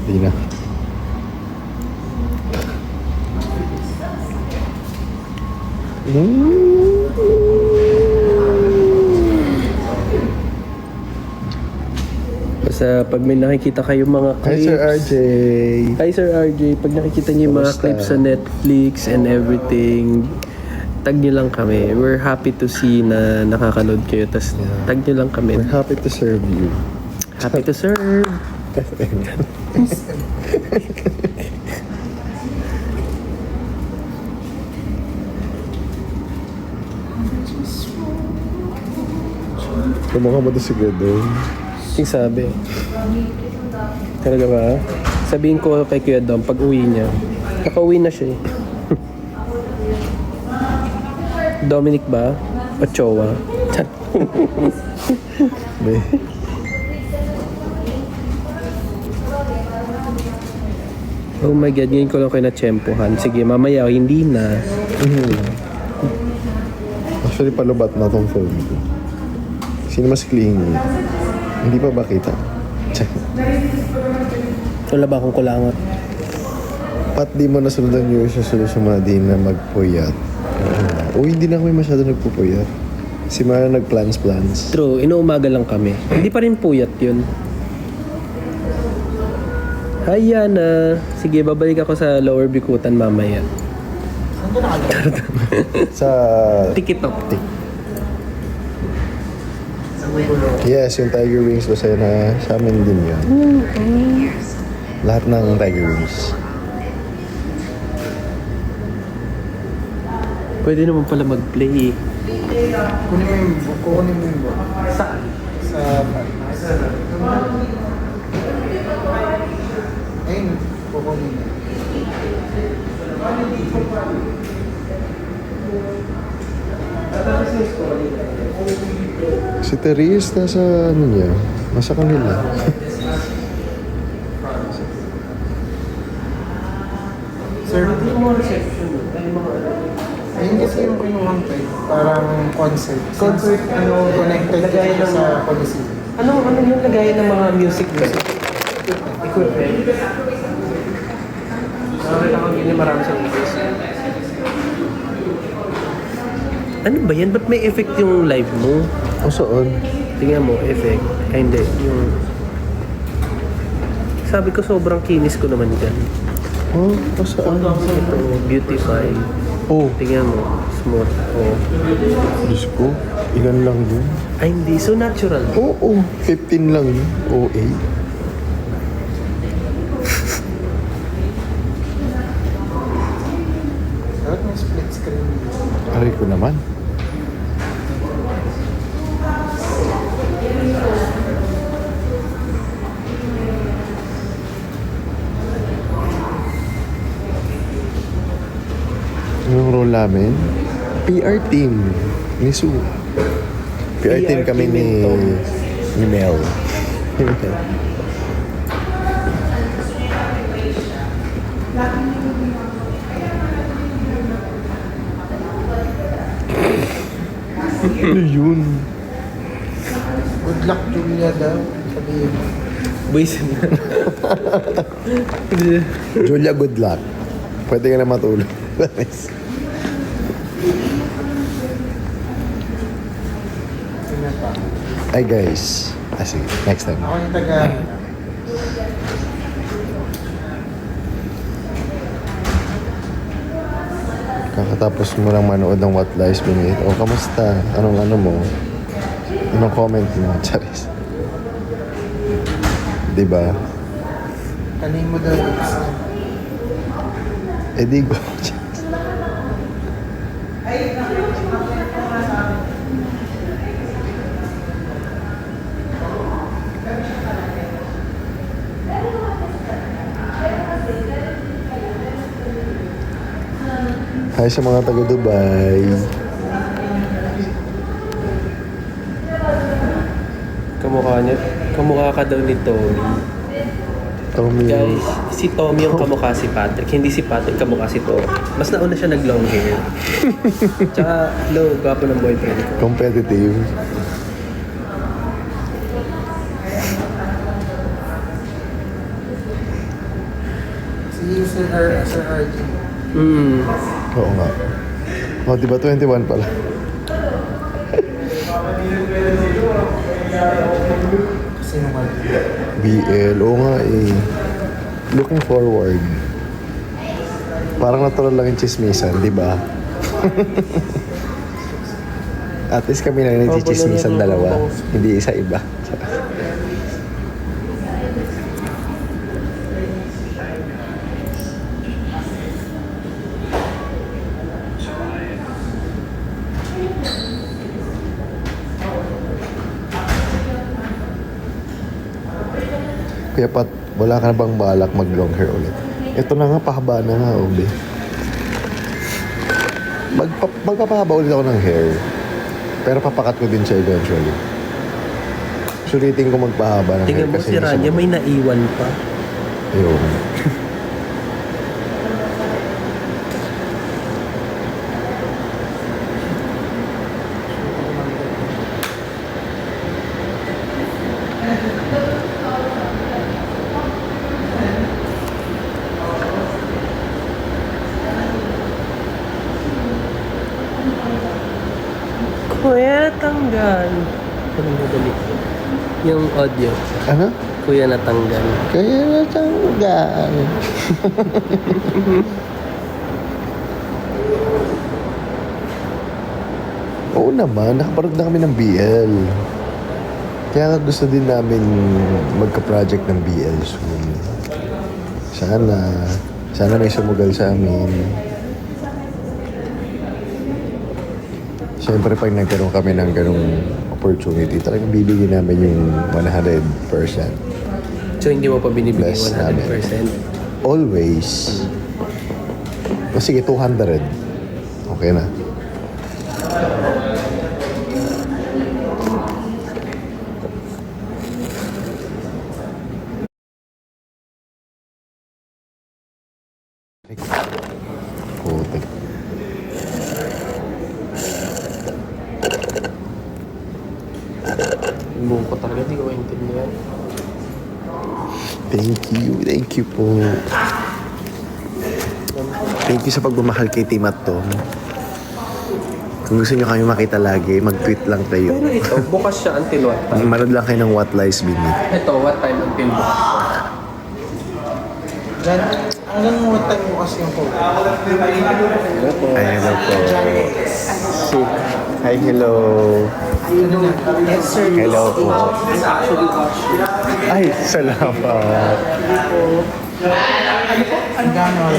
Di na. Basta pag may nakikita kayo mga Hi clips. Sir RJ. Hi Sir RJ. Pag nakikita niyo yung mga Kamusta? clips sa Netflix and everything, tag niyo lang kami. We're happy to see na nakakanood kayo. Tas tag niyo lang kami. We're happy to serve you. Happy to serve. Kumukha mo to si Gredon. Yung sabi. Talaga ba? Sabihin ko kay Kuya Dom pag uwi niya. Nakauwi na siya eh. Dominic ba? Ochoa? May. Oh my God, ngayon ko lang kayo na-tsempohan. Sige, mamaya, hindi na. Actually, palubat na tong phone ko. Sino mas clingy? Hindi pa ba kita? Wala ba akong kulangot? Pat di mo nasundan yung susunod din na magpuyat. Hindi na kami masyado nagpupuyat. Si Mara nag-plans. True, inuumaga lang kami. Hindi pa rin puyat yun. Hi, Yana. Sige, babalik ako sa Lower Bikutan mamaya. Sa... Tikitok. Yes, yung Tiger Wings basta na sa amin din yun. Lahat ng Tiger Wings. Pwede naman pala mag-play. Kunin mo yung book. Saan? Sa... Ayun, kukunin mo. Si Therese nasa ano niya? Nasa kanila. Sir, Hindi mo reception. Ay, mga ayun kasi yung kinuhang tayo. Parang concert. Concert, connected Lagay kasi ng- sa policy. ano yung lagayan ng mga music? Equipment. Nakakita ko ganyan marami sa videos. Ano ba yan? Ba't may effect yung live mo? O saan? Tingnan mo, effect. Ay, hindi. Yung... Sabi ko sobrang kinis ko naman dyan. Oh, o saan? Ito, beautify. Oh, Tingnan mo, smooth. Oh. Diyos ko. Ilan lang yun? Ay, hindi. So natural. Oo, 15 lang yun. OA. Dapat may split screen. Aray ko naman. Yung role namin, PR team ni Sue. PR team kami team ni and Tom. ni Mel. Ano yun? Good luck, Julia daw. Sabihin. Buwisin na. Julia, good luck. Pwede ka na matulog. Tingnan pa. Ay guys. Sige, next time. Ako yung taga... Kakatapos mo lang manood ng What Lies Beneath. O, kamusta? Anong ano mo? Anong comment mo? Charis. Diba? Kanin mo daw. Eh di go. Hi sa mga taga Dubai. Kamukha ka daw ni Tommy. Tommy. Guys, si Tommy yung kamukha si Patrick. Hindi si Patrick kamukha si Tommy. Mas nauna siya nag-long hair. Tsaka, low, gwapo ng boyfriend ko. Competitive. Oo nga. O, di ba 21 pala? Sino ka? BL, oo nga eh. Looking forward. Parang natural lang yung chismisan, di ba? At least kami lang nagchichismisan dalawa. Hindi isa iba. Kaya Pat, wala ka na bang balak mag long hair ulit? Ito na nga, pahaba na nga, Obe. Magpapahaba ulit ako ng hair. Pero papakat ko din siya eventually. Sulitin ko magpahaba ng Tingnan hair mo kasi si Rania, may naiwan pa. Ayun. Kuya, natanggal. Ano mo dali? Yung audio. Ano? Kuya, natanggal. Kaya natanggal. Oo naman, nakaparod na kami ng BL. Kaya nga gusto din namin magka-project ng BL soon. Sana may sumugal sa amin. Siyempre pag nagkaroon kami ng ganong opportunity, talagang bibigyan namin yung 100%. So, hindi mo pa binibigay Bless 100%? Always. O sige, 200. Okay na. Putik. Buong ko talaga, hindi ko maintindihan. Thank you po. Thank you sa pagmamahal kay Tim at Tom. Kung gusto nyo kami makita lagi, mag-tweet lang kayo. Pero ito, bukas siya until what time? Manood lang kayo ng What Lies Beneath. Ito, what time until bukas? Jan, hanggang what time mo kasi yung phone? Ay, hello po. Hi, hello. Yes, sir. Hello po. Ay, salamat. Gano'n?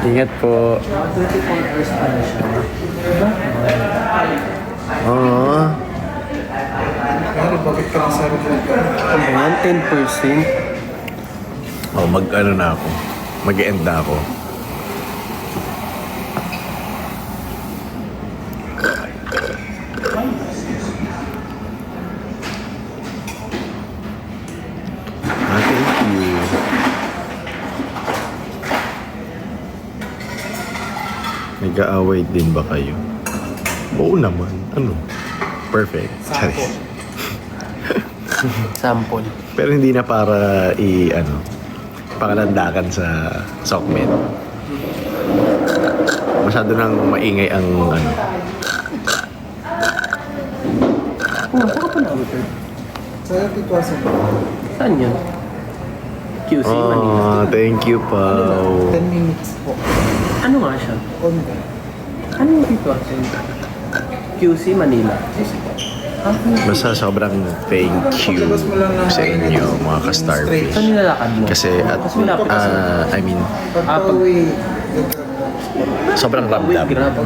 Ingat po. 24 hours pa na siya. Oo. Pero bakit ka nasa review ka? Ayan, 10%. Oh, mag-ano na ako. Mag-end na ako. Thank you. Nag-aaway din ba kayo? Oo naman. Ano? Perfect. Charis. Sample. Pero hindi na para pangalandakan sa Sockmed. Masyado nang maingay ang Saka pa na-order. Sa titwasan. Saan yun? QC, Manila. Thank you, Pao. 10 minutes po. Ano nga siya? On. Ano yung dito? QC, Manila. Basta sobrang thank you sa inyo, mga ka-Starfish. Saan nilalakad mo? Kasi Kasi malapit kasi. Pagka-uwi, sobrang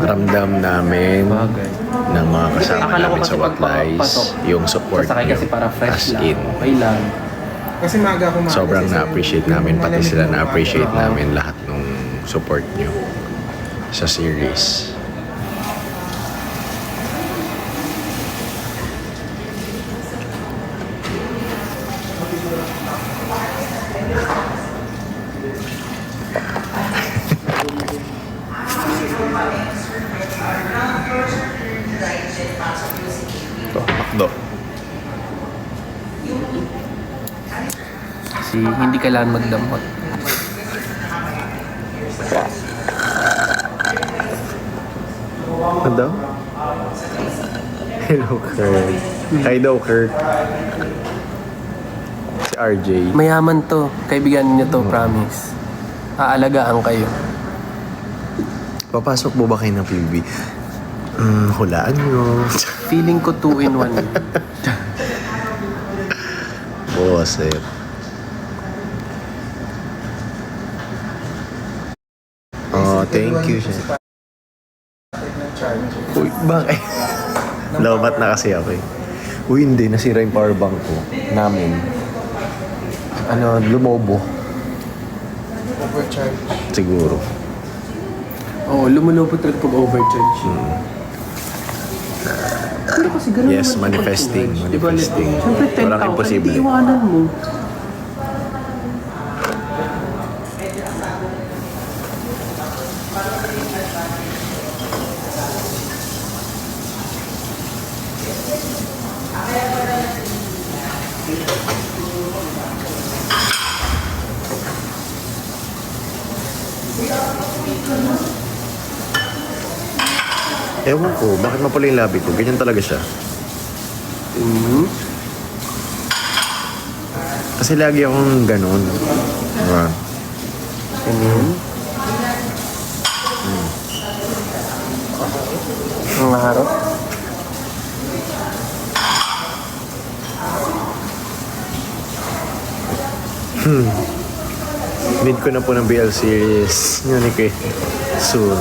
ramdam namin Bagay. ng mga kasama Akala ko namin kasi sa What Lies, pagpapasok, yung support sasakay nyo kasi para fresh as lang. in. Okay lang. kasi maaga ako maaga. Sobrang kasi na-appreciate yung namin, pati malamig sila na na-appreciate umaga. namin lahat ng support nyo sa series. Kasi hindi kailangan magdamot. Ano daw? Hello, Kurt. Hi daw, Kurt. Si RJ. Mayaman to. Kaibigan niyo to, promise. Aalagaan kayo. Papasok mo ba kayo ng PB? Hulaan nyo. Feeling ko 2 in 1. Buset. Oh, thank you. Ng charger. Uy, bakit? Lobat na kasi ako eh. Uy, hindi. Nasira yung power bank ko. Namin. Lumobo. Overcharge. Siguro. Oo, lumulupot talaga pag overcharge. Pero kasi ganun Yes, naman kapag manifesting. charge. Diba, Manifesting. Siyempre, 10,000, Walang imposible. hindi iwanan mo. Ewan ko, bakit mapula yung labi ko? Ganyan talaga siya. Kasi lagi akong ganon. Diba? Ang harap. Mid ko na po ng BL series. Yan eh. Soon.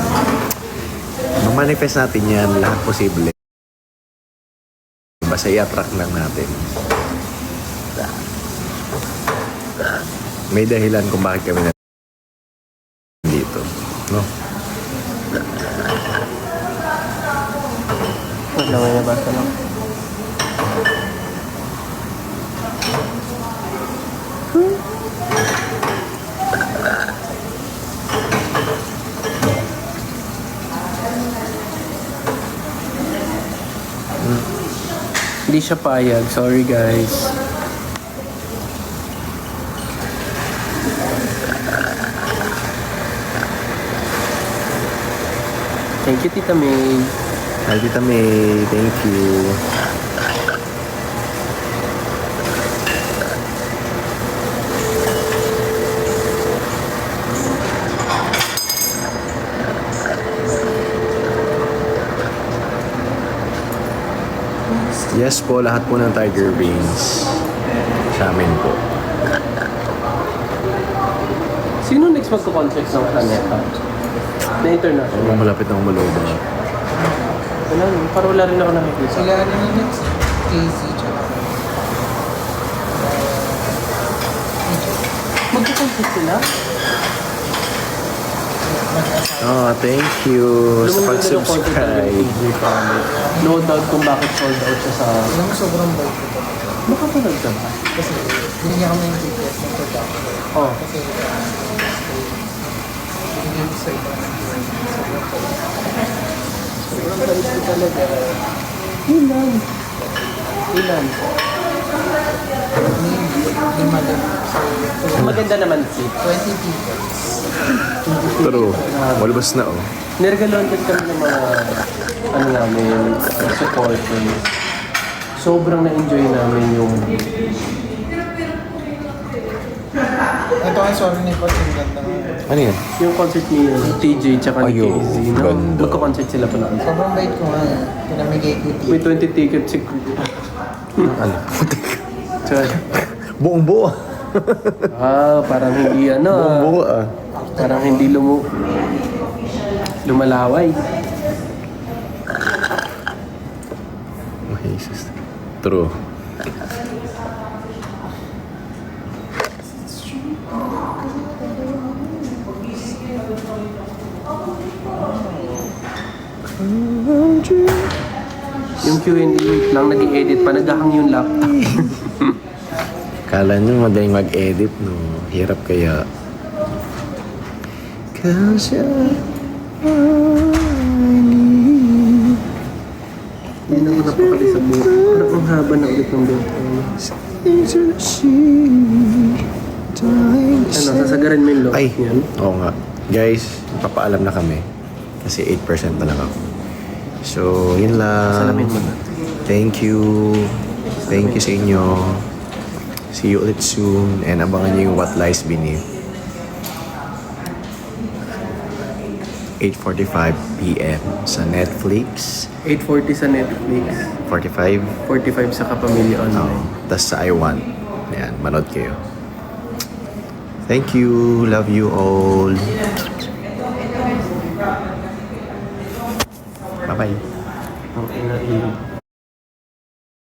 Mamanifest natin yan. Lahat posible. Basta i-attract lang natin. May dahilan kung bakit kami dito. No? Wala nga nabasa lang. Hindi siya payag. Sorry guys. Thank you, Tita May. Hi, Tita May. Thank you. Yes po, lahat po ng Tiger Wings. Sa amin po. Sino next magko-contract ng Planeta? Na international? Malapit na akong maloba. Wala, parang wala rin ako nakikita. Sila ano yung next? KZ tsaka Magko-contract sila? Oh, thank you sa pag-subscribe. No doubt kung bakit sold out siya sa... Ilang sobrang bait ko to. Makapanood ka ba? Kasi binigyan kami ng ticket ng production. Oh. Kasi binigyan ko sa iba ng sobrang bait. Sobrang bait ko talaga. Ilan? Ilan? Lima din. So, Maganda naman si. 20 tickets. Pero, walbas na oh. Nirgaloan din kami ng mga ano namin, supporters. Sobrang na-enjoy namin yung Ito ang sorry ni Pat, yung ganda. Ano yan? concert ni TJ tsaka ni Ayun, KZ. No? ganda. Magka-concert sila pa na. Sobrang bait ko nga. Pinamigay ko yung May ticket. 20 tickets si Ano? Tsaka, Buong buo. parang hindi ano. Buong buo ah. Parang hindi lumalaway. Oh, Jesus. True. Yung Q&A wait lang, nag-edit pa, naghahang yung laptop. Kala nyo madaling mag-edit, no? Hirap kaya. Cause you're all I need. Hindi na ako napakali sa buhay. Parang ang haba na ulit ng buhok ko. Ano, sasagaran mo yung lock Ay, yan? oo nga. Guys, papaalam na kami. Kasi 8% na lang ako. So, yun lang. Salamin mo na. Thank you. Thank you sa inyo. See you ulit soon. And abangan niyo yung What Lies Beneath. 8:45 p.m. sa Netflix. 8:40 sa Netflix. 45. 45 sa Kapamilya Online. Tapos sa iWant. Ayan, manood kayo. Thank you. Love you all. Bye-bye. Okay na.